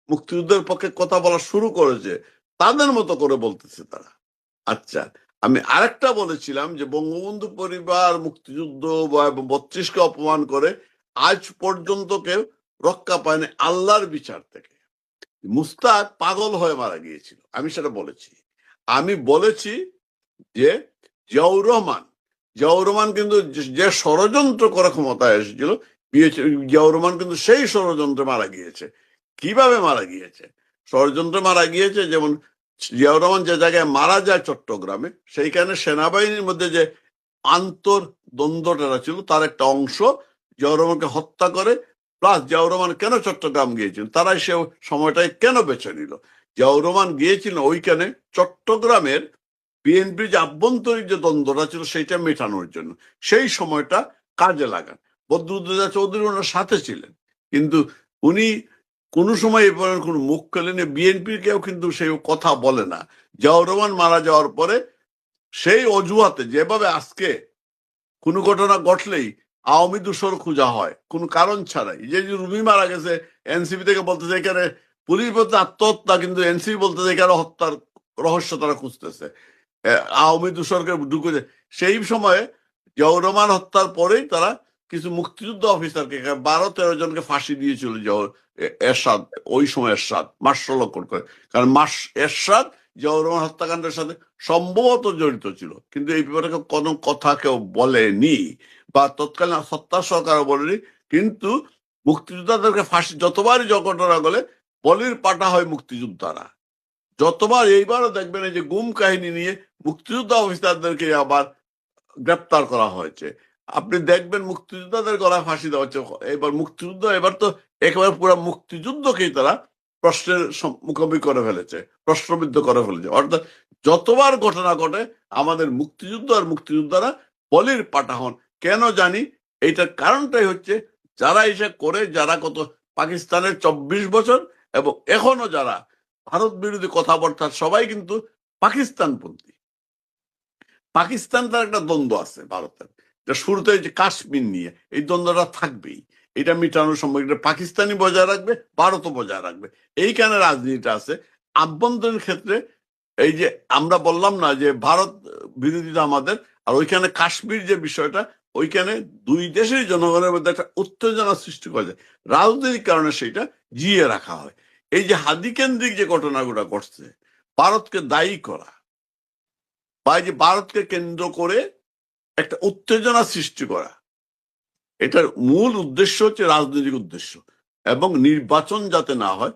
মুক্তিযুদ্ধের পক্ষে কথা বলা শুরু করেছে তাদের মতো করে বলতেছে তারা। আচ্ছা, আমি আরেকটা বলেছিলাম যে বঙ্গবন্ধু পরিবার মুক্তিযুদ্ধ বা 32কে অপমান করে আজ পর্যন্ত কেউ রক্ষা পায়নি আল্লাহর বিচার থেকে। মুস্তাক পাগল হয়ে মারা গিয়েছিল, আমি সেটা বলেছি। আমি বলেছি যে জিয়াউর রহমান কিন্তু যে ষড়যন্ত্র করে ক্ষমতায় এসেছিল, জিয়াউর রহমান কিন্তু সেই ষড়যন্ত্রে মারা গিয়েছে। কিভাবে মারা গিয়েছে? ষড়যন্ত্রে মারা গিয়েছে। যেমন জিয়াউর রহমান যে জায়গায় মারা যায় চট্টগ্রামে, সেইখানে সেনাবাহিনীর মধ্যে যে আন্তর্দ্বন্দ্বটা ছিল তার একটা অংশ জিয়াউর রহমানকে হত্যা করে। প্লাস জিয়াউর রহমান কেন চট্টগ্রাম গিয়েছিলেন, তারাই সে সময়টাই কেন বেছে নিল? জিয়াউর রহমান গিয়েছিলেন ওইখানে চট্টগ্রামের বিএনপির যে আভ্যন্তরীণ যে দ্বন্দ্বটা ছিল সেইটা মেটানোর জন্য। সেই সময়টা কাজে লাগান। বদরুদ্দোজা চৌধুরী ওনার সাথে ছিলেন, কিন্তু উনি কোনো সময় এ পর্যন্ত কোনো মুখ খোলেনি। বিএনপির কেউ কিন্তু সেই কথা বলে না। জিয়াউর রহমান মারা যাওয়ার পরে সেই অজুহাতে, যেভাবে আজকে কোনো ঘটনা ঘটলেই আওয়ামী দূষর খোঁজা হয় কোনো কারণ ছাড়াই, যে রুমি মারা গেছে এনসিপি থেকে বলতেছে এখানে পুলিশ বলতে আত্মহত্যা, কিন্তু এনসিপি বলতেছে এখানে হত্যার রহস্য তারা খুঁজতেছে, আওয়ামী দূষরকে ঢুকে। সেই সময়ে জিয়াউর রহমান হত্যার পরেই তারা কিছু মুক্তিযুদ্ধ অফিসারকে 12-13 জনকে ফাঁসি দিয়েছিল। এরশাদ, ওই সময় এরশাদ মার্শাল করে, কারণ এরশাদ জিয়াউর রহমান হত্যাকাণ্ডের সাথে সম্ভবত জড়িত ছিল, কিন্তু এই ব্যাপারে কোনো কথা কেউ বলেনি, বা তৎকালীন সত্তা সরকারও বলেনি। কিন্তু মুক্তিযোদ্ধাদেরকে ফাঁসি যতবারই ঘটনা গলে বলির পাঠা হয় মুক্তিযোদ্ধারা। যতবার, এইবারও দেখবেন এই যে গুম কাহিনী নিয়ে মুক্তিযোদ্ধা অফিসারদেরকে আবার গ্রেপ্তার করা হয়েছে। আপনি দেখবেন মুক্তিযোদ্ধাদের গলায় ফাঁসি দেওয়া হচ্ছে। এবার তো একেবারে পুরো মুক্তিযুদ্ধকেই তারা প্রশ্নের মুখোমুখি করে ফেলেছে, প্রশ্নবিদ্ধ করে ফেলেছে। অর্থাৎ যতবার ঘটনা ঘটে আমাদের মুক্তিযুদ্ধ আর মুক্তিযোদ্ধারা বলির পাঠা হন। কেন জানি? এইটার কারণটাই হচ্ছে যারা এসে করে, যারা কত পাকিস্তানের 24 বছর এবং এখনো যারা ভারত বিরোধী কথাবার্তা, সবাই কিন্তু পাকিস্তানপন্থী। পাকিস্তান তার একটা দ্বন্দ্ব আছে ভারতের, শুরুতে যে কাশ্মীর নিয়ে এই দ্বন্দ্বটা থাকবেই। এটা মিটানোর সময় পাকিস্তানি বজায় রাখবে, ভারতও বজায় রাখবে, এইখানে রাজনীতিটা আছে। আভ্যন্তরীণ ক্ষেত্রে এই যে আমরা বললাম না যে ভারত বিরোধিতা আমাদের, আর ওইখানে কাশ্মীর যে বিষয়টা, ওইখানে দুই দেশের জনগণের মধ্যে একটা উত্তেজনা সৃষ্টি করা যায়, রাজনৈতিক কারণে সেইটা জিয়ে রাখা হয়। এই যে হাদি কেন্দ্রিক যে ঘটনাগুলো ঘটছে, ভারতকে দায়ী করা বা এই যে ভারতকে কেন্দ্র করে একটা উত্তেজনা সৃষ্টি করা, এটার মূল উদ্দেশ্য হচ্ছে রাজনৈতিক উদ্দেশ্য, এবং নির্বাচন যাতে না হয়,